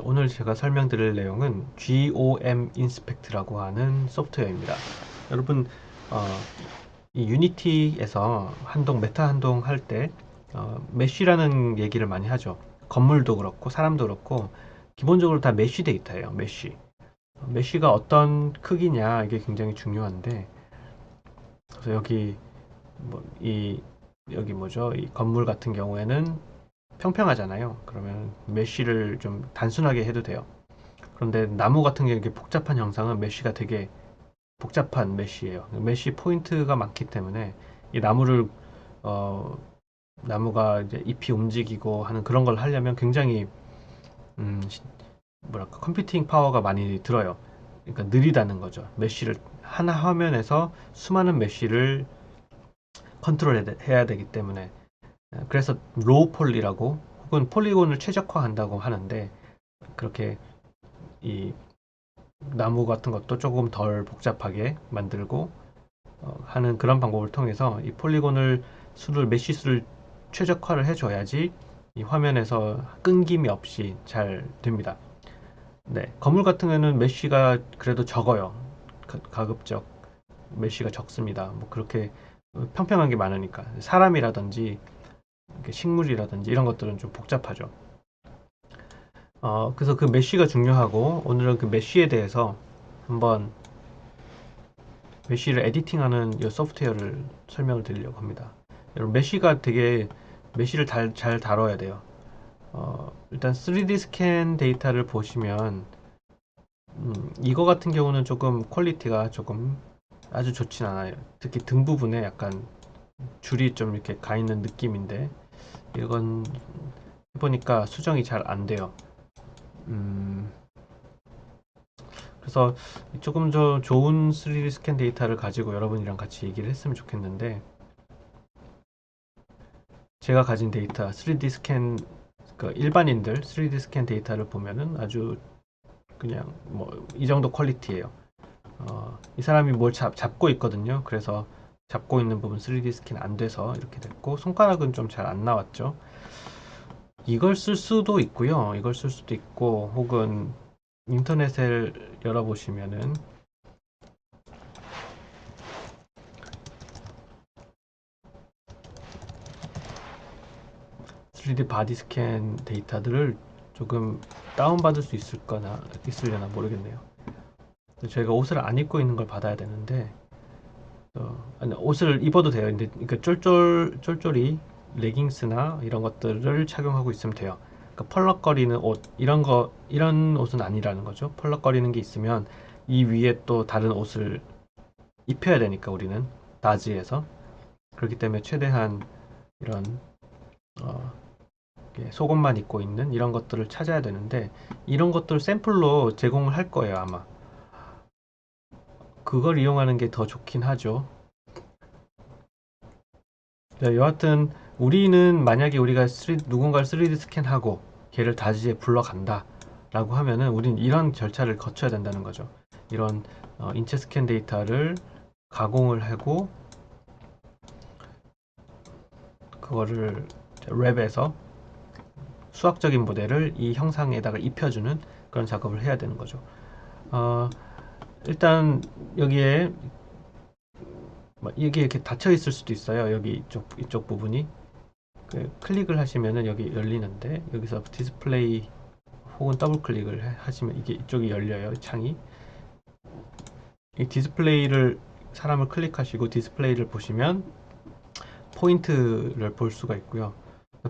오늘 제가 설명드릴 내용은 GOM 인스펙트라고 하는 소프트웨어입니다. 여러분, 어, 이 유니티에서 메타 한동 할 때 메쉬라는 얘기를 많이 하죠. 건물도 그렇고 사람도 그렇고 기본적으로 다 메쉬 데이터예요. 메쉬가 어떤 크기냐 이게 굉장히 중요한데, 그래서 여기 뭐죠? 이 건물 같은 경우에는 평평하잖아요. 그러면 메쉬를 좀 단순하게 해도 돼요. 그런데 나무 같은 게 이렇게 복잡한 형상은 메쉬가 되게 복잡한 메쉬예요. 메쉬 포인트가 많기 때문에 이 어, 나무가 이제 잎이 움직이고 하는 그런 걸 하려면 굉장히 음, 뭐랄까 컴퓨팅 파워가 많이 들어요. 그러니까 느리다는 거죠. 메쉬를 하나 화면에서 수많은 메쉬를 컨트롤 해야 되기 때문에, 그래서 로우 폴리라고 혹은 폴리곤을 최적화한다고 하는데, 그렇게 이 나무 같은 것도 조금 덜 복잡하게 만들고 하는 그런 방법을 통해서 이 메쉬 수를 최적화를 해줘야지 이 화면에서 끊김이 없이 잘 됩니다. 네, 건물 같은 경우는 메쉬가 그래도 적어요. 가급적 메쉬가 적습니다. 뭐 그렇게 평평한 게 많으니까. 사람이라든지 식물이라든지 이런 것들은 좀 복잡하죠. 그래서 그 메쉬가 중요하고, 오늘은 그 메쉬에 대해서 한번 메쉬를 에디팅하는 이 소프트웨어를 설명을 드리려고 합니다. 여러분, 메쉬를 잘 다뤄야 돼요. 일단 3D 스캔 데이터를 보시면 이거 같은 경우는 조금 퀄리티가 조금 아주 좋진 않아요. 특히 등 부분에 약간 줄이 좀 이렇게 가 있는 느낌인데, 이건 해보니까 수정이 잘 안 돼요. 음, 그래서 조금 더 좋은 3D 스캔 데이터를 가지고 여러분이랑 같이 얘기를 했으면 좋겠는데, 제가 가진 데이터 3D 스캔, 그 일반인들 3D 스캔 데이터를 보면은 아주 그냥 뭐 이 정도 퀄리티예요. 이 사람이 뭘 잡고 있거든요. 그래서 잡고 있는 부분 3D 스캔 안 돼서 이렇게 됐고, 손가락은 좀 잘 안 나왔죠. 이걸 쓸 수도 있고요. 이걸 쓸 수도 있고, 혹은 인터넷을 열어보시면은 3D 바디 스캔 데이터들을 조금 다운받을 수 있으려나 모르겠네요. 저희가 옷을 안 입고 있는 걸 받아야 되는데, 아니, 옷을 입어도 돼요. 근데 그러니까 쫄쫄이 레깅스나 이런 것들을 착용하고 있으면 돼요. 그러니까 펄럭거리는 옷 이런 옷은 아니라는 거죠. 펄럭거리는 게 있으면 이 위에 또 다른 옷을 입혀야 되니까, 우리는 다지에서. 그렇기 때문에 최대한 이런 어, 속옷만 입고 있는 이런 것들을 찾아야 되는데, 이런 것들 샘플로 제공을 할 거예요, 아마. 그걸 이용하는 게 더 좋긴 하죠. 네, 여하튼 우리는 만약에 우리가 누군가를 3D 스캔하고 걔를 다지에 불러간다 라고 하면은, 우린 이런 절차를 거쳐야 된다는 거죠. 이런 인체 스캔 데이터를 가공을 하고, 그거를 랩에서 수학적인 모델을 이 형상에다가 입혀주는 그런 작업을 해야 되는 거죠. 어, 일단 여기에 이게 이렇게 닫혀 있을 수도 있어요. 여기 이쪽 부분이 클릭을 하시면은 여기 열리는데, 여기서 디스플레이 혹은 더블 클릭을 하시면 이게 이쪽이 열려요. 창이. 이 디스플레이를 사람을 클릭하시고 디스플레이를 보시면 포인트를 볼 수가 있고요.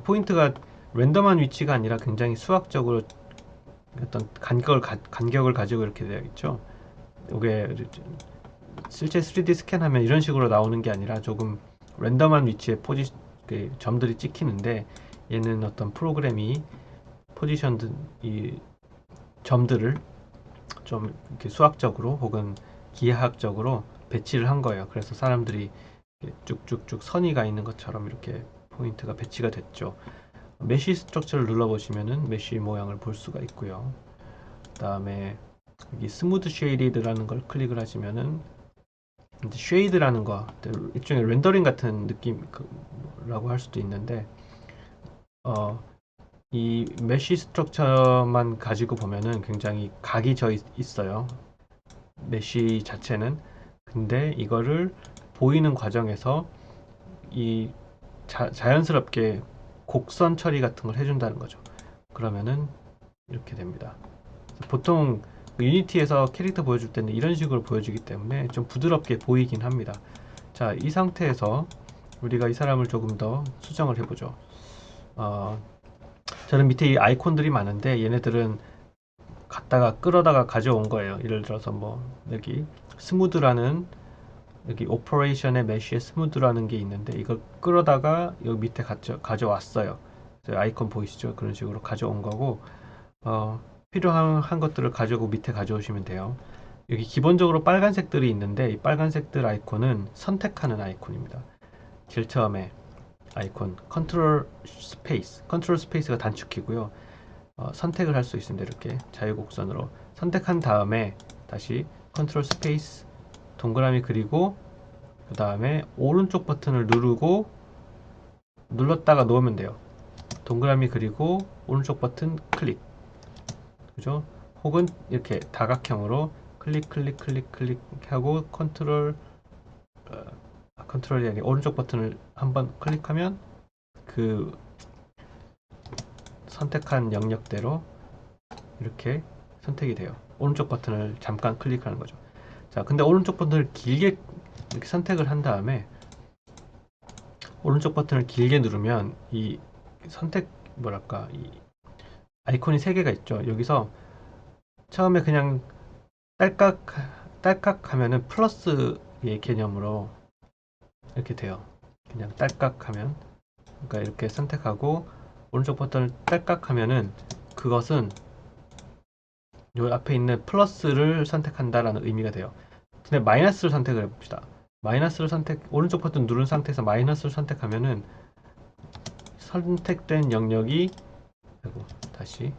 포인트가 랜덤한 위치가 아니라 굉장히 수학적으로 어떤 간격을 가지고 이렇게 되어 있죠. 이게 실제 3D 스캔하면 이런 식으로 나오는 게 아니라 조금 랜덤한 위치에 그 점들이 찍히는데, 얘는 어떤 프로그램이 포지션드 이 점들을 좀 이렇게 수학적으로 혹은 기하학적으로 배치를 한 거예요. 그래서 사람들이 쭉쭉쭉 선이 가 있는 것처럼 이렇게 포인트가 배치가 됐죠. 메쉬 스트럭처를 눌러보시면은 메쉬 모양을 볼 수가 있고요. 그 다음에 여기 스무드 쉐이디드라는 걸 클릭을 하시면은, 이제 쉐이드라는 거 일종의 렌더링 같은 느낌이라고 할 수도 있는데, 어, 이 메쉬 스트럭처만 가지고 보면은 굉장히 각이 져 있어요. 메쉬 자체는. 근데 이거를 보이는 과정에서 이 자연스럽게 곡선 처리 같은 걸 해준다는 거죠. 그러면은 이렇게 됩니다. 보통 유니티에서 캐릭터 보여줄 때는 이런 식으로 보여주기 때문에 좀 부드럽게 보이긴 합니다. 자, 이 상태에서 우리가 이 사람을 조금 더 수정을 해보죠. 저는 밑에 이 아이콘들이 많은데 얘네들은 갖다가 끌어다가 가져온 거예요. 예를 들어서 뭐 여기 스무드라는, 여기 오퍼레이션의 메쉬에 스무드라는 게 있는데 이걸 끌어다가 여기 밑에 가져왔어요. 아이콘 보이시죠? 그런 식으로 가져온 거고, 필요한 것들을 가지고 밑에 가져오시면 돼요. 여기 기본적으로 빨간색들이 있는데 이 빨간색들 아이콘은 선택하는 아이콘입니다. 제일 처음에 아이콘 컨트롤 스페이스가 단축키고요. 선택을 할 수 있습니다. 이렇게 자유곡선으로 선택한 다음에 다시 컨트롤 스페이스 동그라미 그리고 그 다음에 오른쪽 버튼을 누르고 눌렀다가 놓으면 돼요. 동그라미 그리고 오른쪽 버튼 클릭, 그죠? 혹은 이렇게 다각형으로 클릭 클릭 클릭 클릭 하고 컨트롤이 아니라 오른쪽 버튼을 한번 클릭하면 그 선택한 영역대로 이렇게 선택이 돼요. 오른쪽 버튼을 잠깐 클릭하는 거죠. 자, 근데 오른쪽 버튼을 길게 이렇게 선택을 한 다음에 오른쪽 버튼을 길게 누르면 이 선택 뭐랄까 이 아이콘이 3개가 있죠. 여기서 처음에 그냥 딸깍 하면은 플러스의 개념으로 이렇게 돼요. 그냥 딸깍 하면, 그러니까 이렇게 선택하고 오른쪽 버튼을 딸깍 하면은 그것은 요 앞에 있는 플러스를 선택한다라는 의미가 돼요. 근데 마이너스를 선택을 해봅시다. 오른쪽 버튼 누른 상태에서 마이너스를 선택하면은 선택된 영역이, 다시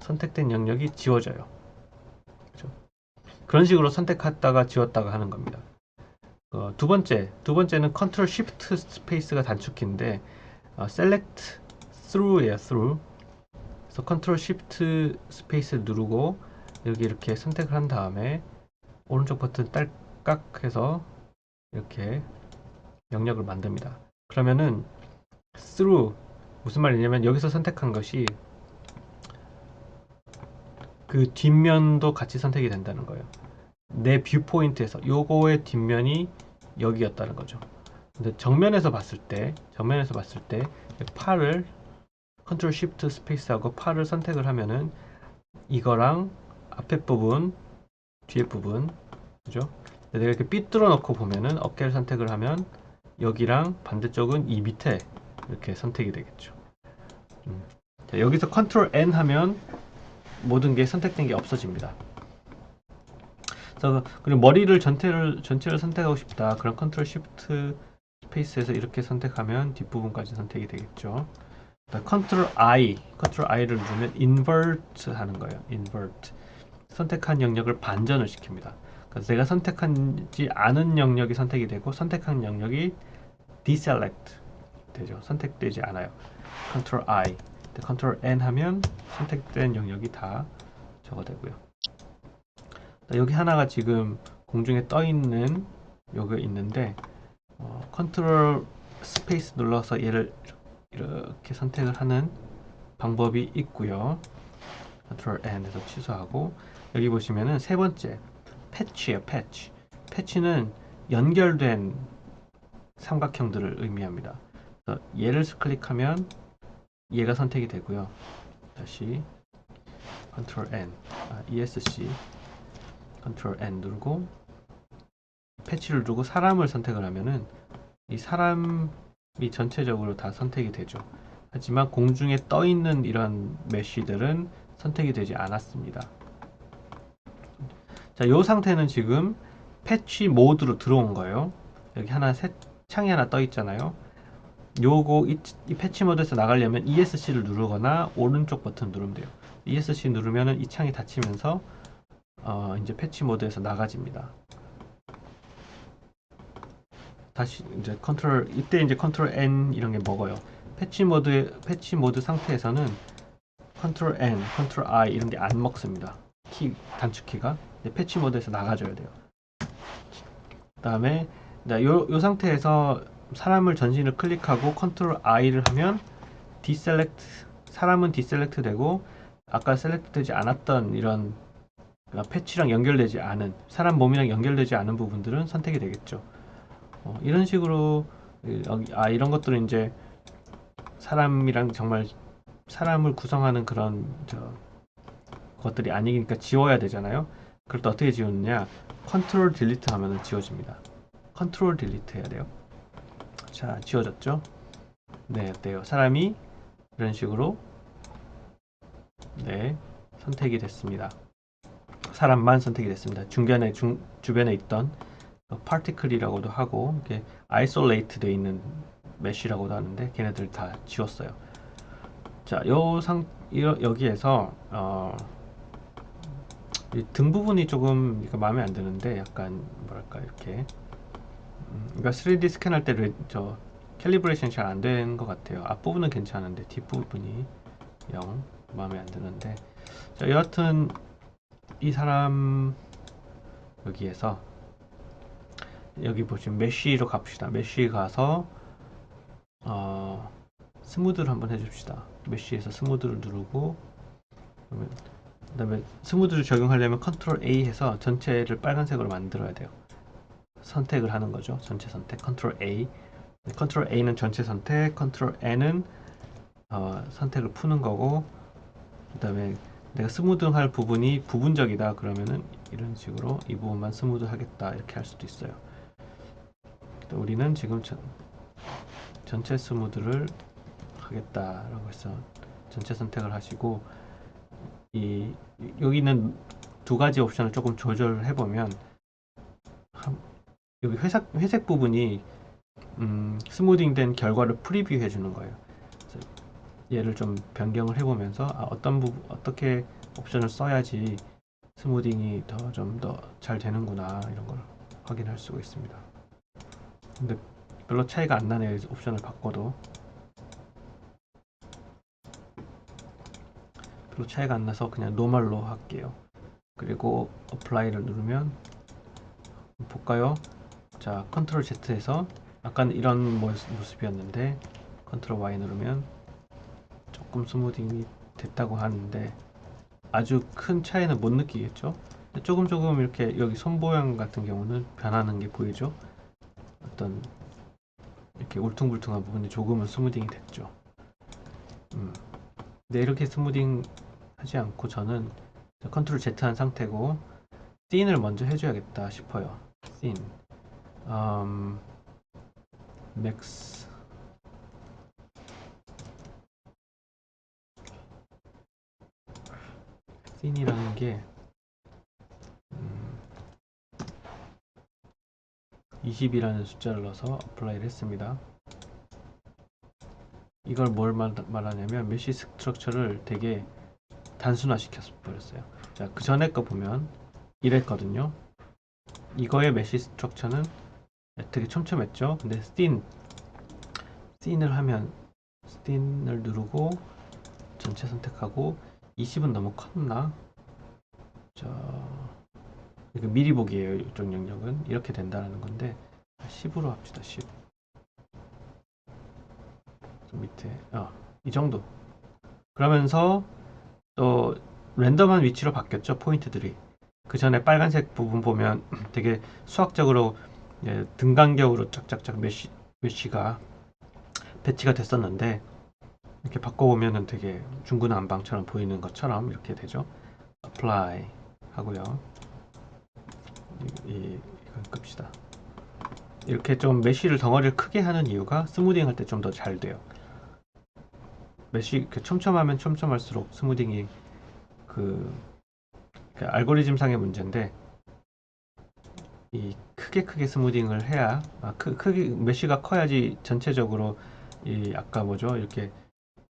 선택된 영역이 지워져요. 그렇죠? 그런 식으로 선택했다가 지웠다가 하는 겁니다. 두 번째는 컨트롤 쉬프트 스페이스가 단축키인데 select through예요. through. 그래서 컨트롤 쉬프트 스페이스를 누르고 여기 이렇게 선택을 한 다음에 오른쪽 버튼 딸깍 해서 이렇게 영역을 만듭니다. 그러면은 through 무슨 말이냐면 여기서 선택한 것이 그 뒷면도 같이 선택이 된다는 거예요. 내 뷰 포인트에서 요거의 뒷면이 여기였다는 거죠. 근데 정면에서 봤을 때 팔을 컨트롤 쉬프트 스페이스하고 팔을 선택을 하면은 이거랑 앞에 부분, 뒤에 부분, 그죠? 내가 이렇게 삐뚤어 놓고 보면은 어깨를 선택을 하면 여기랑 반대쪽은 이 밑에 이렇게 선택이 되겠죠. 자, 여기서 컨트롤 N 하면 모든 게 선택된 게 없어집니다. 그래서 그리고 머리를 전체를 선택하고 싶다. 그럼 컨트롤 쉬프트 스페이스에서 이렇게 선택하면 뒷부분까지 선택이 되겠죠. 컨트롤 I를 누르면 invert 하는 거예요. invert. 선택한 영역을 반전을 시킵니다. 그래서 제가 선택하지 않은 영역이 선택이 되고 선택한 영역이 deselect 되죠. 선택되지 않아요. 컨트롤 I, 컨트롤 N 하면 선택된 영역이 다 저거 되고요. 여기 하나가 지금 공중에 떠 있는 요거 있는데 컨트롤 스페이스 눌러서 얘를 이렇게 선택을 하는 방법이 있고요. 컨트롤 N에서 취소하고 여기 보시면은 세 번째 패치예요. 패치는 연결된 삼각형들을 의미합니다. 그래서 얘를 클릭하면 얘가 선택이 되고요. 다시 컨트롤 N, ESC 컨트롤 N 누르고 패치를 누르고 사람을 선택을 하면은 이 사람이 전체적으로 다 선택이 되죠. 하지만 공중에 떠 있는 이런 메쉬들은 선택이 되지 않았습니다. 자, 이 상태는 지금 패치 모드로 들어온 거예요. 여기 창이 하나 떠 있잖아요. 이 패치 모드에서 나가려면 ESC를 누르거나 오른쪽 버튼 누르면 돼요. ESC 누르면은 이 창이 닫히면서 이제 패치 모드에서 나가집니다. 다시 이제 이때 이제 컨트롤 N 이런 게 먹어요. 패치 모드 상태에서는 컨트롤 N, 컨트롤 I 이런 게 안 먹습니다. 단축키가 패치 모드에서 나가줘야 돼요. 그다음에 요 상태에서 사람을 전신을 클릭하고 컨트롤 I를 하면 디셀렉트, 사람은 디셀렉트 되고 아까 셀렉트 되지 않았던 이런 패치랑 연결되지 않은, 사람 몸이랑 연결되지 않은 부분들은 선택이 되겠죠. 이런 식으로 이런 것들은 이제 사람이랑 정말 사람을 구성하는 그런 것들이 아니니까 지워야 되잖아요. 그럴 때 어떻게 지우느냐, 컨트롤 딜리트 하면 지워집니다. 컨트롤 딜리트 해야 돼요. 자, 지워졌죠? 네, 어때요? 사람이 이런 식으로 네, 선택이 됐습니다. 사람만 선택이 됐습니다. 주변에 있던 파티클이라고도 하고 이게 아이솔레이트 되어 있는 메쉬라고도 하는데 걔네들 다 지웠어요. 자, 여기에서 등 부분이 조금 마음에 안 드는데 약간 뭐랄까 이렇게 그러니까 3D 스캔할 때 캘리브레이션 잘 안 된 것 같아요. 앞부분은 괜찮은데 뒷부분이 영 마음에 안 드는데, 자, 여하튼 이 사람 여기에서 여기 보시면 메쉬로 갑시다. 메쉬 가서 스무드를 한번 해줍시다. 메쉬에서 스무드를 누르고 그다음에 스무드를 적용하려면 컨트롤 A 해서 전체를 빨간색으로 만들어야 돼요. 선택을 하는 거죠. 전체 선택 컨트롤 A. 컨트롤 A는 전체 선택, 컨트롤 N은 선택을 푸는 거고, 그 다음에 내가 스무드 할 부분이 부분적이다 그러면은 이런 식으로 이 부분만 스무드 하겠다 이렇게 할 수도 있어요. 우리는 지금 전체 스무드를 하겠다라고 해서 전체 선택을 하시고, 여기 있는 두 가지 옵션을 조금 조절해 보면 여기 회색 부분이 스무딩 된 결과를 프리뷰 해주는 거예요. 얘를 좀 변경을 해보면서 어떻게 옵션을 써야지 스무딩이 좀 더 잘 되는구나 이런 걸 확인할 수가 있습니다. 근데 별로 차이가 안 나네요. 옵션을 바꿔도 별로 차이가 안 나서 그냥 노멀로 할게요. 그리고 어플라이를 누르면 볼까요? 자, 컨트롤 Z에서 아까는 이런 모습이었는데 컨트롤 Y 누르면 조금 스무딩이 됐다고 하는데 아주 큰 차이는 못 느끼겠죠? 조금 이렇게 여기 손 모양 같은 경우는 변하는 게 보이죠? 어떤 이렇게 울퉁불퉁한 부분이 조금은 스무딩이 됐죠. 근데 이렇게 스무딩 하지 않고 저는 컨트롤 Z 한 상태고 씬을 먼저 해줘야겠다 싶어요. 씬 맥스 씬이라는 게 20이라는 숫자를 넣어서 어플라이를 했습니다. 이걸 뭘 말하냐면 메쉬 스트럭처를 되게 단순화 시켰어 버렸어요. 자, 그 전에 거 보면 이랬거든요. 이거의 메쉬 스트럭처는 되게 촘촘했죠. 근데 씬을 하면 씬을 누르고 전체 선택하고 20은 너무 컸나? 이거 미리 보기예요. 이쪽 영역은 이렇게 된다는 건데 10으로 합시다. 10. 좀 밑에 이 정도. 그러면서 또 랜덤한 위치로 바뀌었죠. 포인트들이. 그 전에 빨간색 부분 보면 되게 수학적으로 등간격으로 쫙쫙쫙 메쉬가 배치가 됐었는데 이렇게 바꿔보면은 되게 중구난방처럼 보이는 것처럼 이렇게 되죠. apply 하고요. 이건 끕시다. 이렇게 좀 메쉬를 덩어리를 크게 하는 이유가 스무딩 할 때 좀 더 잘 돼요. 메쉬 촘촘하면 촘촘할수록 스무딩이 그 알고리즘 상의 문제인데 이 크게 스무딩을 해야 크게 메쉬가 커야지 전체적으로 이 아까 뭐죠 이렇게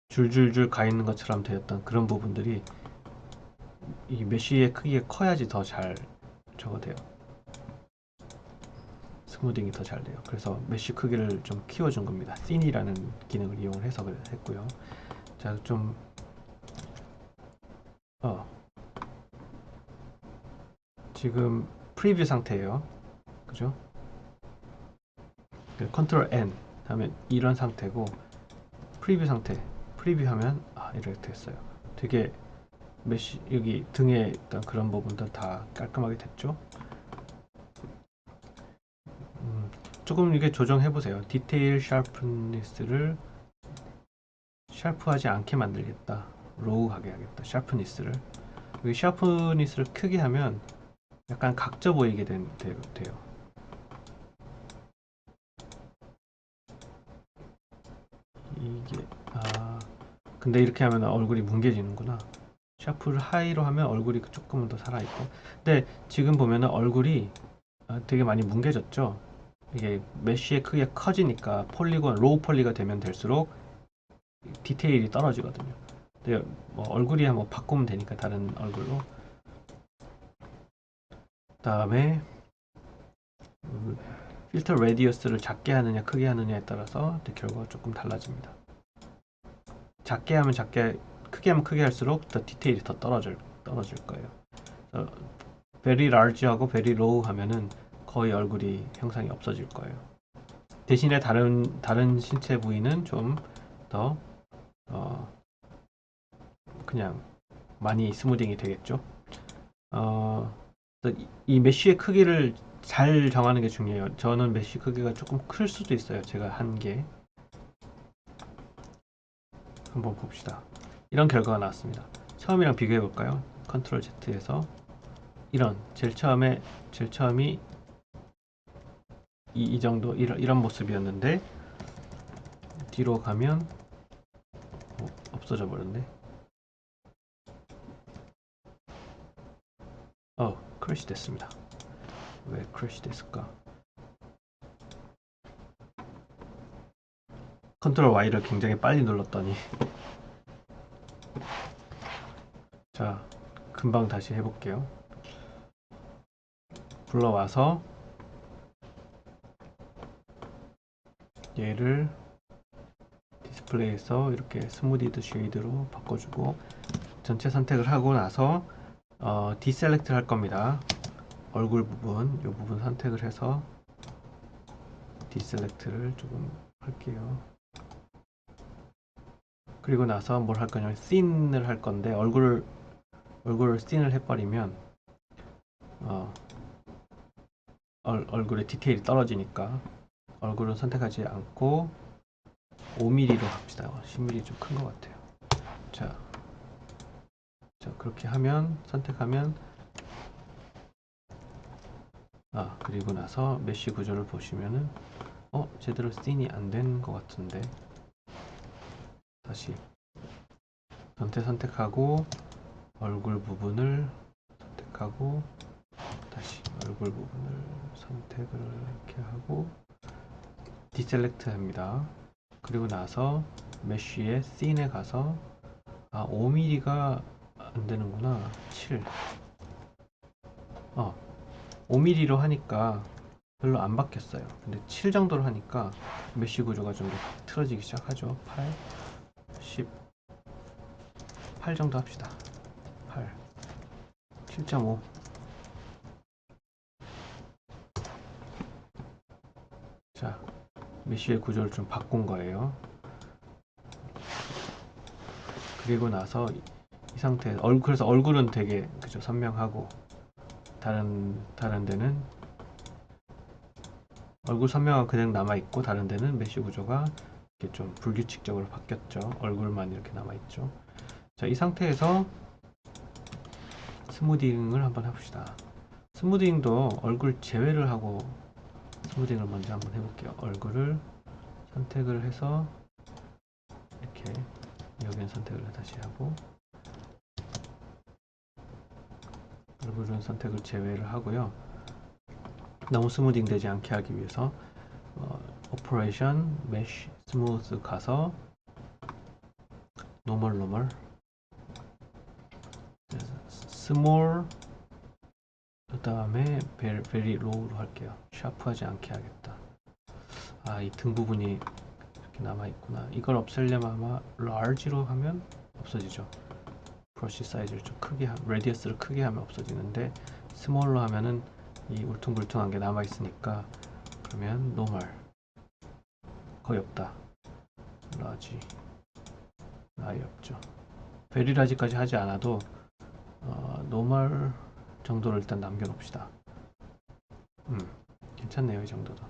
줄줄줄 가 있는 것처럼 되었던 그런 부분들이 이 메쉬의 크기가 커야지 더 잘 저거 돼요. 스무딩이 더 잘 돼요. 그래서 메쉬 크기를 좀 키워준 겁니다. 씬이라는 기능을 이용해서 했고요. 자, 좀 지금 프리뷰 상태예요. 그죠? 컨트롤 N 하면 이런 상태고, 프리뷰 상태, 프리뷰하면 이렇게 됐어요. 되게 메쉬 여기 등에 있던 그런 부분도 다 깔끔하게 됐죠. 조금 이게 조정해 보세요. 디테일 샤프니스를 샤프하지 않게 만들겠다, 로우하게 하겠다, 샤프니스를. 여기 샤프니스를 크게 하면 약간 각져 보이게 돼요. 이게 근데 이렇게 하면 얼굴이 뭉개지는구나. 샤프를 하이로 하면 얼굴이 조금은 더 살아있고. 근데 지금 보면은 얼굴이 되게 많이 뭉개졌죠. 이게 메쉬의 크기가 커지니까 폴리곤, 로우 폴리가 되면 될수록 디테일이 떨어지거든요. 근데 뭐 얼굴이 한번 바꾸면 되니까 다른 얼굴로. 다음에 필터 레디어스를 작게 하느냐 크게 하느냐에 따라서 결과가 조금 달라집니다. 작게 하면 작게, 크게 하면 크게 할수록 더 디테일이 더 떨어질 거예요. very large하고 very low 하면은 거의 얼굴이 형상이 없어질 거예요. 대신에 다른 신체 부위는 좀 더 그냥 많이 스무딩이 되겠죠. 이 메쉬의 크기를 잘 정하는 게 중요해요. 저는 메쉬 크기가 조금 클 수도 있어요. 제가 한 게. 한번 봅시다. 이런 결과가 나왔습니다. 처음이랑 비교해 볼까요? 컨트롤 Z에서 이런 제일 처음이 이 정도 이런 모습이었는데 뒤로 가면 없어져 버렸네. 크래시 됐습니다. 왜 크래시 됐을까? 컨트롤 Y를 굉장히 빨리 눌렀더니. 자, 금방 다시 해볼게요. 불러와서 얘를 디스플레이에서 이렇게 스무디드 쉐이드로 바꿔주고, 전체 선택을 하고 나서 디셀렉트를 할 겁니다. 얼굴 부분, 이 부분 선택을 해서 디셀렉트를 조금 할게요. 그리고 나서 뭘 할 거냐면 씬을 할 건데, 얼굴을 씬을 해버리면 얼굴의 디테일이 떨어지니까 얼굴은 선택하지 않고 5mm로 합시다. 10mm 좀 큰 것 같아요. 자, 그렇게 하면, 선택하면, 그리고 나서 메쉬 구조를 보시면은 제대로 씬이 안 된 것 같은데, 다시 전체 선택하고 얼굴 부분을 선택하고 다시 얼굴 부분을 선택을 이렇게 하고 디셀렉트 합니다. 그리고 나서 메쉬의 씬에 가서 5mm가 안 되는구나. 7. 5mm로 하니까 별로 안 바뀌었어요. 근데 7 정도로 하니까 메쉬 구조가 좀 더 틀어지기 시작하죠. 8, 10, 8 정도 합시다. 8, 7.5. 자, 메쉬의 구조를 좀 바꾼 거예요. 그리고 나서 이 상태, 그래서 얼굴은 되게 그죠, 선명하고, 다른 데는 얼굴 선명하고 그냥 남아있고, 다른 데는 메쉬 구조가 이렇게 좀 불규칙적으로 바뀌었죠. 얼굴만 이렇게 남아있죠. 자, 이 상태에서 스무딩을 한번 해봅시다. 스무딩도 얼굴 제외를 하고 스무딩을 먼저 한번 해볼게요. 얼굴을 선택을 해서 이렇게, 여기는 선택을 다시 하고, 얼굴은 선택을 제외를 하고요. 너무 스무딩 되지 않게 하기 위해서 오퍼레이션 메쉬 스무스 가서 노멀 스몰, 그 다음에 very low로 할게요. 샤프하지 않게 하겠다. 아, 이 등 부분이 이렇게 남아있구나. 이걸 없애려면 아마 large로 하면 없어지죠. 브러쉬 사이즈를 좀 크게 레디어스를 크게 하면 없어지는데 스몰로 하면은 이 울퉁불퉁한 게 남아있으니까, 그러면 normal 거의 없다. large 아예 없죠. very large까지 하지 않아도 normal 정도를 일단 남겨놓읍시다. 괜찮네요. 이 정도도.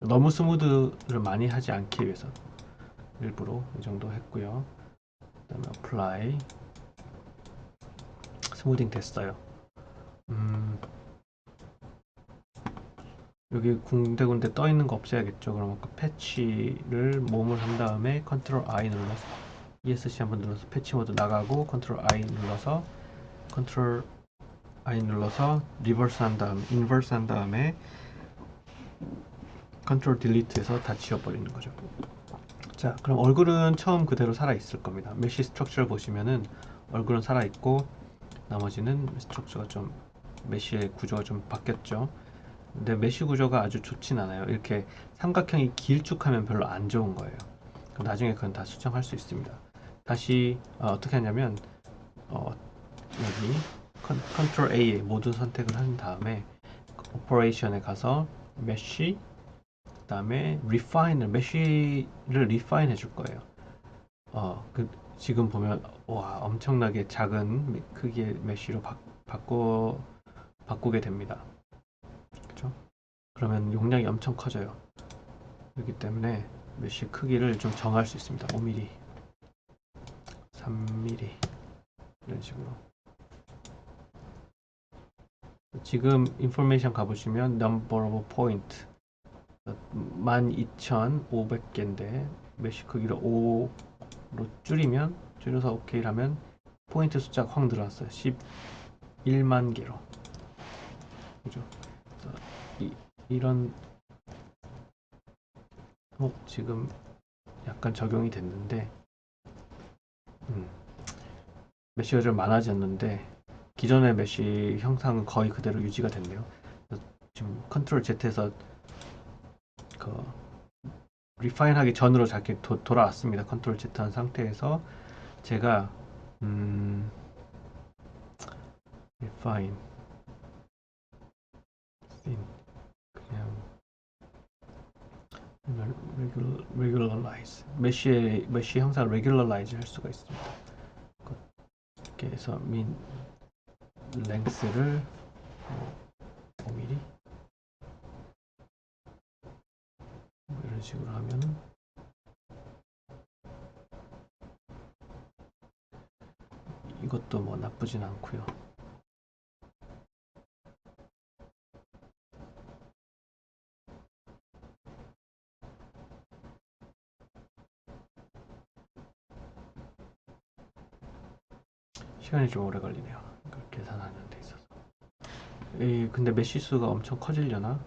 너무 스무드를 많이 하지 않기 위해서 일부러 이 정도 했고요. 그 다음에 apply. 스무딩 됐어요. 여기 군데군데 떠 있는 거 없애야겠죠. 그러면 그 패치를 몸을 한 다음에 컨트롤 I 눌러서 ESC 한번 눌러서 패치 모드 나가고 컨트롤 I 눌러서 컨트롤 I 눌러서 리버스 한 다음 인버스 한 다음에 컨트롤 딜리트해서 다 지워버리는 거죠. 자, 그럼 얼굴은 처음 그대로 살아 있을 겁니다. 메쉬 스트럭처를 보시면은 얼굴은 살아 있고 나머지는 스트럭처가 좀 메쉬의 구조가 좀 바뀌었죠. 근데 메쉬 구조가 아주 좋진 않아요. 이렇게 삼각형이 길쭉하면 별로 안 좋은 거예요. 나중에 그건 다 수정할 수 있습니다. 다시 어떻게 하냐면 여기 컨트롤 A 모든 선택을 한 다음에 오퍼레이션에 가서 메쉬, 그 다음에 리파인을 메쉬를 리파인 해줄 거예요. 지금 보면 와, 엄청나게 작은 크기의 메쉬로 바꾸게 됩니다. 그렇죠? 그러면 용량이 엄청 커져요. 그렇기 때문에 메쉬 크기를 좀 정할 수 있습니다. 5mm, 3mm 이런 식으로. 지금 인포메이션 가보시면 number of point 12,500개인데 메쉬 크기를 5로 줄여서 OK 하면 포인트 숫자가 확 늘어났어요. 11만 개로. 그죠? 이런 지금 약간 적용이 됐는데 메쉬가 좀 많아졌는데 기존의 메쉬 형상은 거의 그대로 유지가 됐네요. 지금 컨트롤 Z에서 그 리파인 하기 전으로 돌아왔습니다. 컨트롤 Z 한 상태에서 제가 리파인 그냥 regularize 메쉬 형상을 regularize 할 수가 있습니다. 이렇게 해서 length를 5mm 이런 식으로 하면은 이것도 뭐 나쁘진 않고요. 시간이 좀 오래 걸리네요. 이걸 계산하는 데 있어서. 근데 메쉬 수가 엄청 커지려나?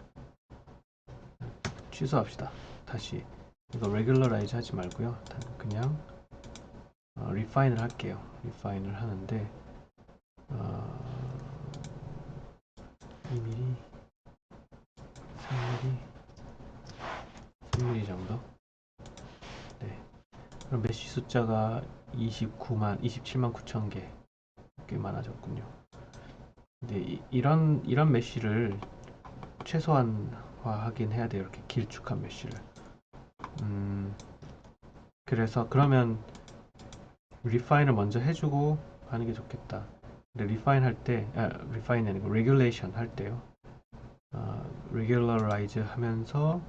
취소합시다. 다시 이거 레귤러라이즈 하지 말고요. 그냥 리파인을 할게요. 리파인을 하는데 2mm, 3mm, 3mm 정도. 네. 그럼 메쉬 숫자가 27만 9천 개. 꽤 많아졌군요. 근데 이런 메쉬를 최소한화하긴 해야 돼요. 이렇게 길쭉한 메쉬를. 그래서 그러면 리파인을 먼저 해주고 하는 게 좋겠다. 근데 리파인이 아니고 레귤레이션 할 때요. 레귤러라이즈 하면서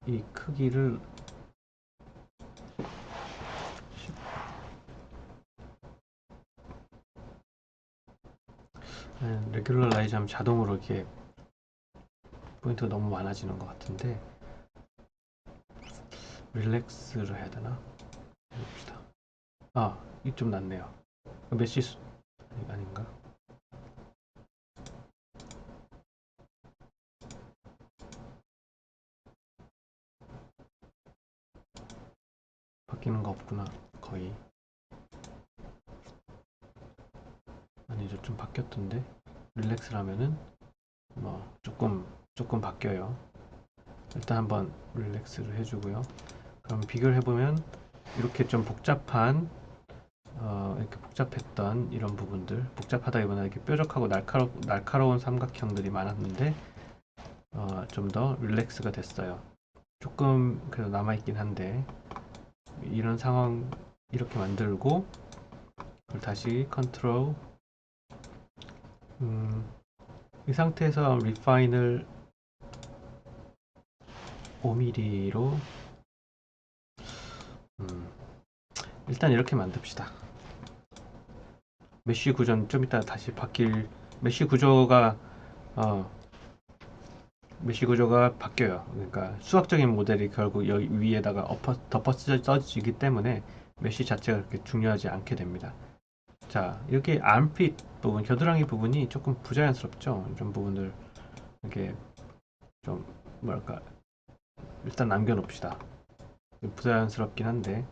이 크기를 레귤러라이즈 하면 자동으로 이렇게 포인트가 너무 많아지는 것 같은데 릴렉스를 해야 되나? 해봅시다. 이게 좀 낫네요. 메시 아닌가? 바뀌는 거 없구나. 거의. 아니죠. 좀 바뀌었던데. 릴렉스라면은 뭐 조금 바뀌어요. 일단 한번 릴렉스를 해주고요. 그럼 비교를 해보면 이렇게 좀 복잡한 이렇게 복잡했던 이런 부분들, 복잡하다기보다 이렇게 뾰족하고 날카로운 삼각형들이 많았는데 좀 더 릴렉스가 됐어요. 조금 그래도 남아있긴 한데 이런 상황 이렇게 만들고 그걸 다시 컨트롤 이 상태에서 리파인을 5mm로 일단 이렇게 만듭시다. 메쉬 구조는 좀 이따 다시 바뀔 메쉬 구조가 메쉬 구조가 바뀌어요. 그러니까 수학적인 모델이 결국 여기 위에다가 덮어써지기 때문에 메쉬 자체가 그렇게 중요하지 않게 됩니다. 자, 여기 armpit 부분, 겨드랑이 부분이 조금 부자연스럽죠. 이런 부분들 이렇게 좀 뭐랄까 일단 남겨놓읍시다. 부자연스럽긴 한데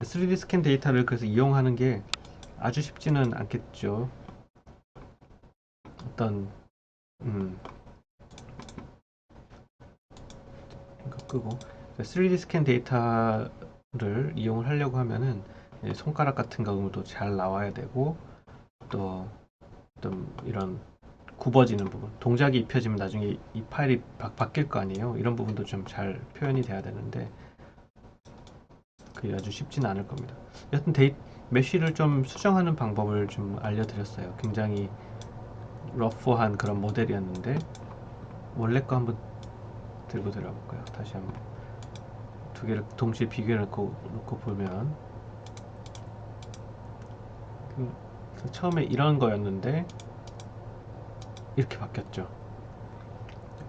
3D 스캔 데이터를 그래서 이용하는 게 아주 쉽지는 않겠죠. 어떤 이거 끄고 3D 스캔 데이터를 이용을 하려고 하면은 손가락 같은 경우도 잘 나와야 되고 또 어떤 이런 굽어지는 부분, 동작이 입혀지면 나중에 이 파일이 바뀔 거 아니에요. 이런 부분도 좀 잘 표현이 돼야 되는데 그게 아주 쉽지는 않을 겁니다. 여튼 메쉬를 좀 수정하는 방법을 좀 알려드렸어요. 굉장히 러프한 그런 모델이었는데 원래 거 한번 들고 들어볼까요? 다시 한번 두 개를 동시에 비교해 놓고 보면 처음에 이런 거였는데 이렇게 바뀌었죠.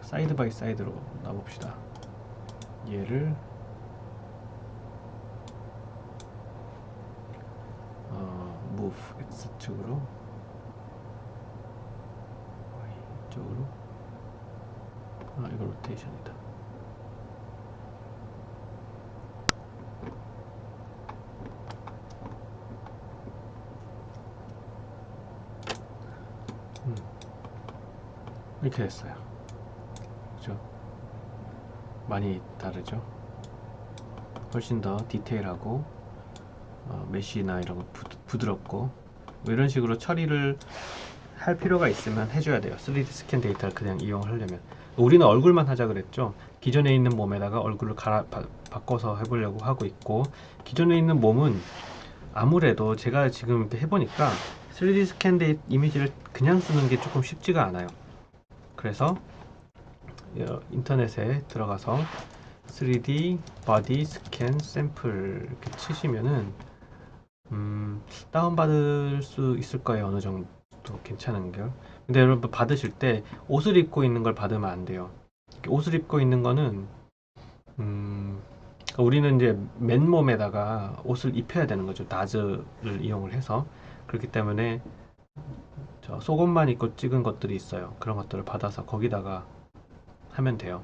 사이드 바이 사이드로 놔봅시다. 얘를 move X축으로 Y쪽으로 이거 로테이션이다. 이렇게 됐어요. 그죠? 많이 다르죠? 훨씬 더 디테일하고 메쉬나 이런 거 부드럽고 뭐 이런 식으로 처리를 할 필요가 있으면 해줘야 돼요. 3D 스캔 데이터를 그냥 이용하려면. 우리는 얼굴만 하자 그랬죠. 기존에 있는 몸에다가 얼굴을 바꿔서 해보려고 하고 있고, 기존에 있는 몸은 아무래도 제가 지금 이렇게 해보니까 3D 스캔 이미지를 그냥 쓰는 게 조금 쉽지가 않아요. 그래서 인터넷에 들어가서 3D body scan sample 이렇게 치시면은 다운받을 수 있을 거예요. 어느 정도 괜찮은 걸. 근데 여러분 받으실 때 옷을 입고 있는 걸 받으면 안 돼요. 옷을 입고 있는 거는 우리는 이제 맨몸에다가 옷을 입혀야 되는 거죠. 나즈를 이용을 해서. 그렇기 때문에 저 속옷만 입고 찍은 것들이 있어요. 그런 것들을 받아서 거기다가 하면 돼요.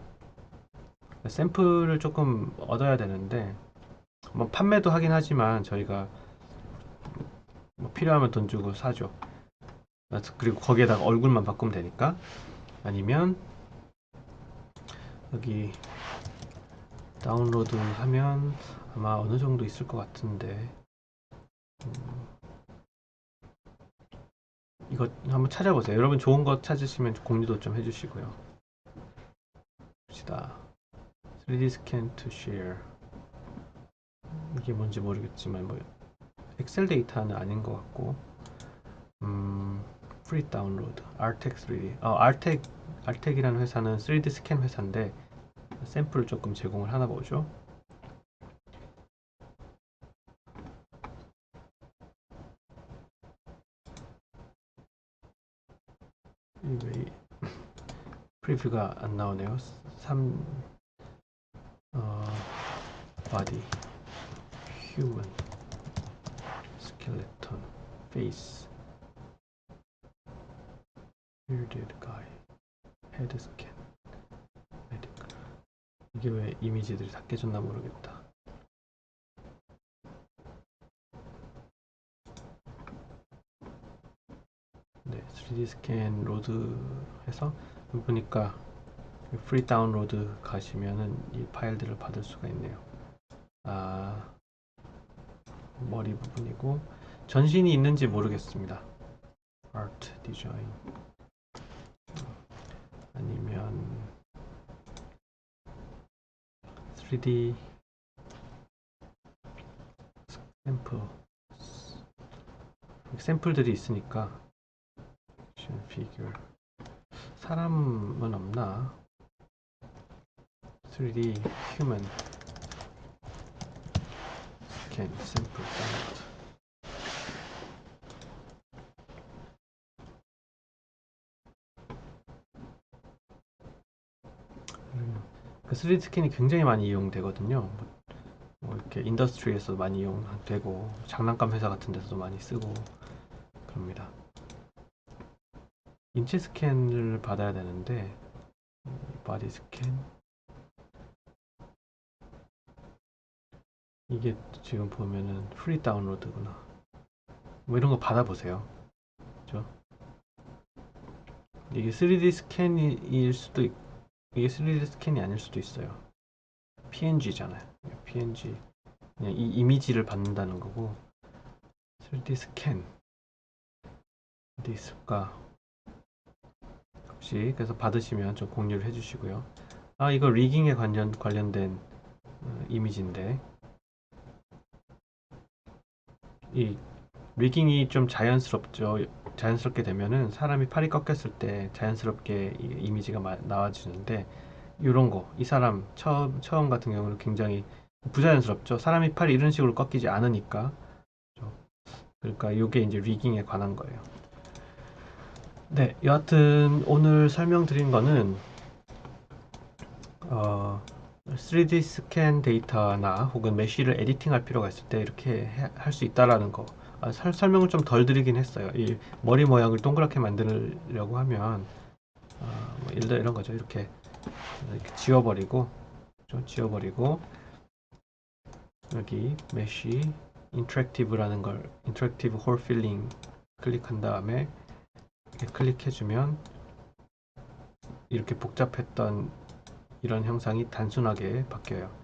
샘플을 조금 얻어야 되는데 뭐 판매도 하긴 하지만 저희가 뭐 필요하면 돈 주고 사죠. 그리고 거기에다가 얼굴만 바꾸면 되니까. 아니면 여기 다운로드 하면 아마 어느 정도 있을 것 같은데 이거 한번 찾아보세요. 여러분 좋은 거 찾으시면 공유도 좀 해주시고요. 봅시다. 3D scan to share 이게 뭔지 모르겠지만 뭐 엑셀 데이터는 아닌 것 같고 free download Artec 3D Artec이라는 회사는 3D 스캔 회사인데 샘플을 조금 제공을 하나 보죠. 왜 프리뷰가 안 나오네요. 3 body human skeleton face bearded guy head scan medical 이게 왜 이미지들이 다 깨졌나 모르겠다. 네, 3D 스캔 로드 해서 보니까 프리 다운로드 가시면은 이 파일들을 받을 수가 있네요. 아, 머리 부분이고 전신이 있는지 모르겠습니다. 아트 디자인 아니면 3D 샘플들이 있으니까 피규어 사람은 없나? 3D human scan sample download. 그 3D 스캔이 굉장히 많이 이용되거든요. 뭐 이렇게 인더스트리에서 많이 이용되고 장난감 회사 같은 데서도 많이 쓰고 그럽니다. 인체 스캔을 받아야 되는데 바디 스캔 이게 지금 보면은 프리 다운로드구나. 뭐 이런 거 받아보세요. 그죠? 이게 3D 스캔일 수도 있고 이게 3D 스캔이 아닐 수도 있어요. PNG잖아요. PNG 그냥 이 이미지를 받는다는 거고 3D 스캔 어디 있을까? 혹시 그래서 받으시면 좀 공유를 해주시고요. 아 이거 리깅에 관련된 이미지인데 이 리깅이 좀 자연스럽죠. 자연스럽게 되면은 사람이 팔이 꺾였을 때 자연스럽게 이 이미지가 나와지는데 이런 거, 이 사람 처음 같은 경우는 굉장히 부자연스럽죠. 사람이 팔이 이런 식으로 꺾이지 않으니까. 그러니까 이게 이제 리깅에 관한 거예요. 네, 여하튼 오늘 설명드린 거는 3D 스캔 데이터나 혹은 메쉬를 에디팅할 필요가 있을 때 이렇게 할 수 있다라는 거. 설명을 좀 덜 드리긴 했어요. 이 머리 모양을 동그랗게 만들려고 하면 뭐 예를 들어 이런 거죠. 이렇게 지워버리고 좀 지워버리고 여기 메쉬 인터랙티브라는 걸 인터랙티브 홀 필링 클릭한 다음에 이렇게 클릭해주면 이렇게 복잡했던 이런 형상이 단순하게 바뀌어요.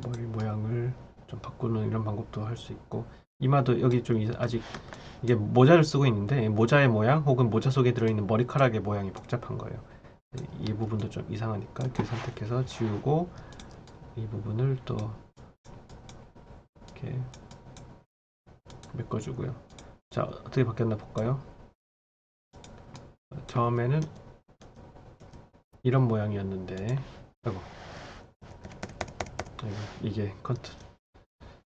머리 모양을 좀 바꾸는 이런 방법도 할 수 있고 이마도 여기 좀 아직 이게 모자를 쓰고 있는데 모자의 모양 혹은 모자 속에 들어있는 머리카락의 모양이 복잡한 거예요. 이 부분도 좀 이상하니까 이렇게 선택해서 지우고 이 부분을 또 이렇게 메꿔주고요. 자 어떻게 바뀌었나 볼까요? 처음에는 이런 모양이었는데 아이고, 이게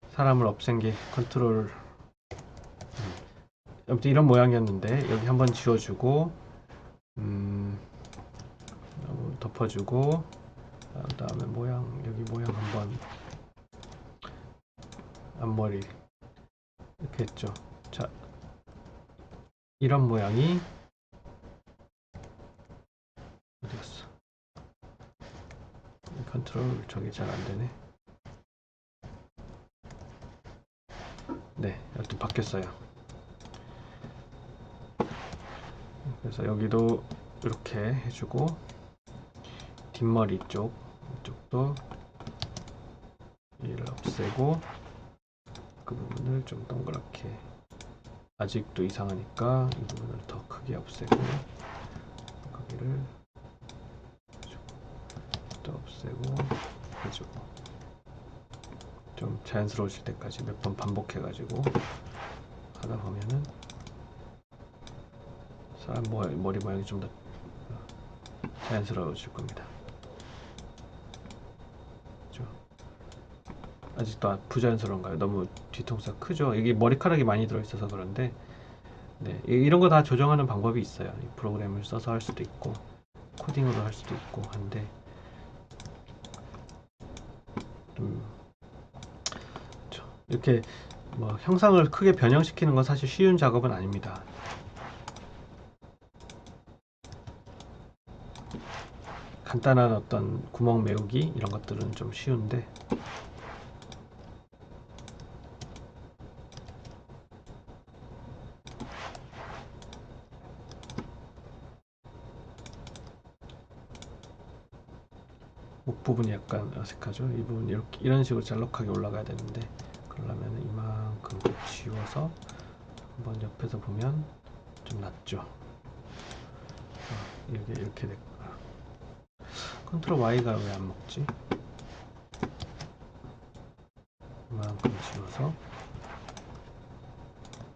사람을 없앤 게 컨트롤 아무튼 이런 모양이었는데 여기 한번 지워주고 덮어주고 그 다음에 여기 모양 한번 앞머리 이렇게 했죠. 자 이런 모양이 어디 갔어? 컨트롤 저게 잘 안되네. 네 여튼 바뀌었어요. 그래서 여기도 이렇게 해주고 뒷머리 이쪽도 얘를 없애고 그 부분을 좀 동그랗게 아직도 이상하니까 이 부분을 더 크게 없애고 거기를 또 없애고 해주고 좀 자연스러워질 때까지 몇 번 반복해 가지고 하다 보면은 사람 머리 모양이 좀 더 자연스러워질 겁니다. 그렇죠? 아직도 부자연스러운가요? 너무 뒤통수가 크죠? 이게 머리카락이 많이 들어있어서 그런데 네, 이런 거 다 조정하는 방법이 있어요. 이 프로그램을 써서 할 수도 있고 코딩으로 할 수도 있고 한데 이렇게 뭐 형상을 크게 변형시키는 건 사실 쉬운 작업은 아닙니다. 간단한 어떤 구멍 메우기 이런 것들은 좀 쉬운데 부분이 약간 어색하죠. 이 부분 이렇게 이런 식으로 잘록하게 올라가야 되는데 그러려면 이만큼 지워서 한번 옆에서 보면 좀 낫죠. 이렇게 됐구나. 컨트롤 Y가 왜 안 먹지? 이만큼 지워서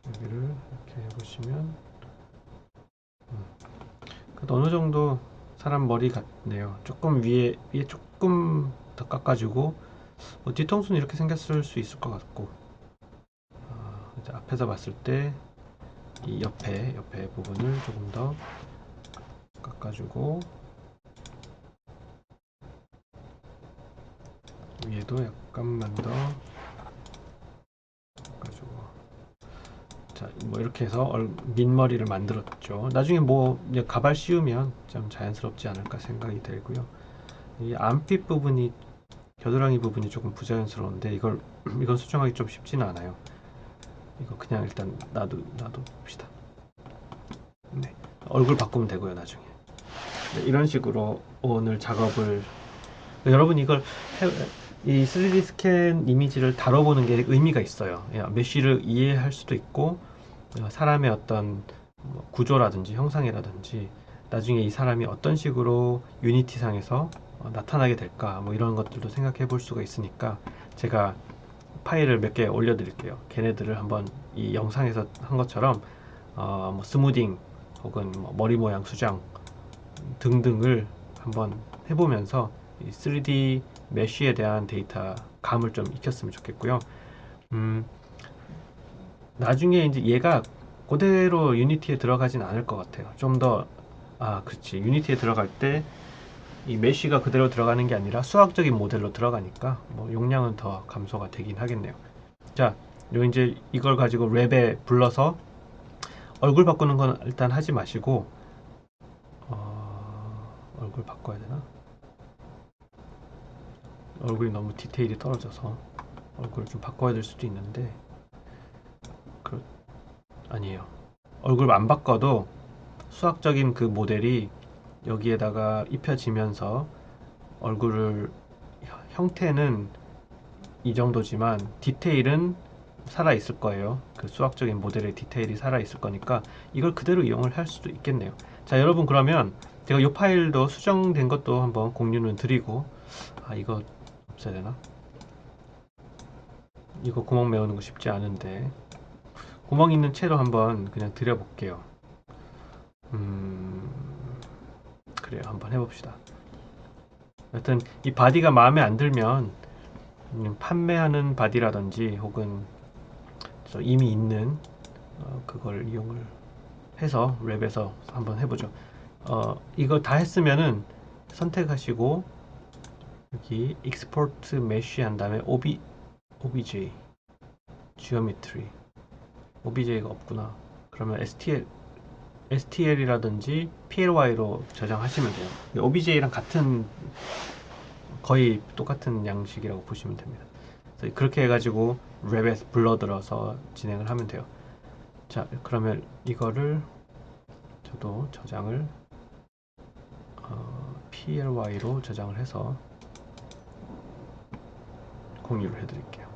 여기를 이렇게 해보시면 그래도 어느 정도 사람 머리 같네요. 조금 위에 조금 더 깎아주고 뭐 뒤통수는 이렇게 생겼을 수 있을 것 같고 이제 앞에서 봤을 때 이 옆에 부분을 조금 더 깎아주고 위에도 약간만 더 깎아주고 자, 뭐 이렇게 해서 민머리를 만들었죠. 나중에 뭐 이제 가발 씌우면 좀 자연스럽지 않을까 생각이 들고요. 이 안핏 부분이 겨드랑이 부분이 조금 부자연스러운데 이건 수정하기 좀 쉽지는 않아요. 이거 그냥 일단 놔둬 봅시다. 네, 얼굴 바꾸면 되고요 나중에. 네, 이런 식으로 오늘 작업을 여러분 이걸 이 3D 스캔 이미지를 다뤄보는 게 의미가 있어요. 메쉬를 이해할 수도 있고 사람의 어떤 구조라든지 형상이라든지 나중에 이 사람이 어떤 식으로 유니티 상에서 나타나게 될까 뭐 이런 것들도 생각해 볼 수가 있으니까 제가 파일을 몇 개 올려드릴게요. 걔네들을 한번 이 영상에서 한 것처럼 뭐 스무딩 혹은 뭐 머리 모양 수정 등등을 한번 해보면서 이 3D 메쉬에 대한 데이터 감을 좀 익혔으면 좋겠고요. 나중에 이제 얘가 그대로 유니티에 들어가진 않을 것 같아요. 좀 더, 그렇지. 유니티에 들어갈 때 이 메쉬가 그대로 들어가는 게 아니라 수학적인 모델로 들어가니까 뭐 용량은 더 감소가 되긴 하겠네요. 자, 요 이제 이걸 가지고 랩에 불러서 얼굴 바꾸는 건 일단 하지 마시고, 얼굴 바꿔야 되나? 얼굴이 너무 디테일이 떨어져서 얼굴을 좀 바꿔야 될 수도 있는데, 아니에요. 얼굴 안 바꿔도 수학적인 그 모델이 여기에다가 입혀지면서 얼굴을 형태는 이 정도지만 디테일은 살아 있을 거예요. 그 수학적인 모델의 디테일이 살아 있을 거니까 이걸 그대로 이용을 할 수도 있겠네요. 자, 여러분 그러면 제가 이 파일도 수정된 것도 한번 공유는 드리고 이거 없애야 되나? 이거 구멍 메우는 거 쉽지 않은데 구멍 있는 채로 한번 그냥 드려볼게요. 그래요. 한번 해봅시다. 여튼 이 바디가 마음에 안 들면 판매하는 바디라든지 혹은 이미 있는 그걸 이용을 해서 랩에서 한번 해보죠. 이거 다 했으면은 선택하시고 여기 Export Mesh 한 다음에 OBJ Geometry OBJ가 없구나. 그러면 STL이라든지 PLY로 저장하시면 돼요. OBJ랑 같은 거의 똑같은 양식이라고 보시면 됩니다. 그래서 그렇게 해가지고 랩에 불러들어서 진행을 하면 돼요. 자, 그러면 이거를 저도 저장을 PLY로 저장을 해서 공유를 해드릴게요.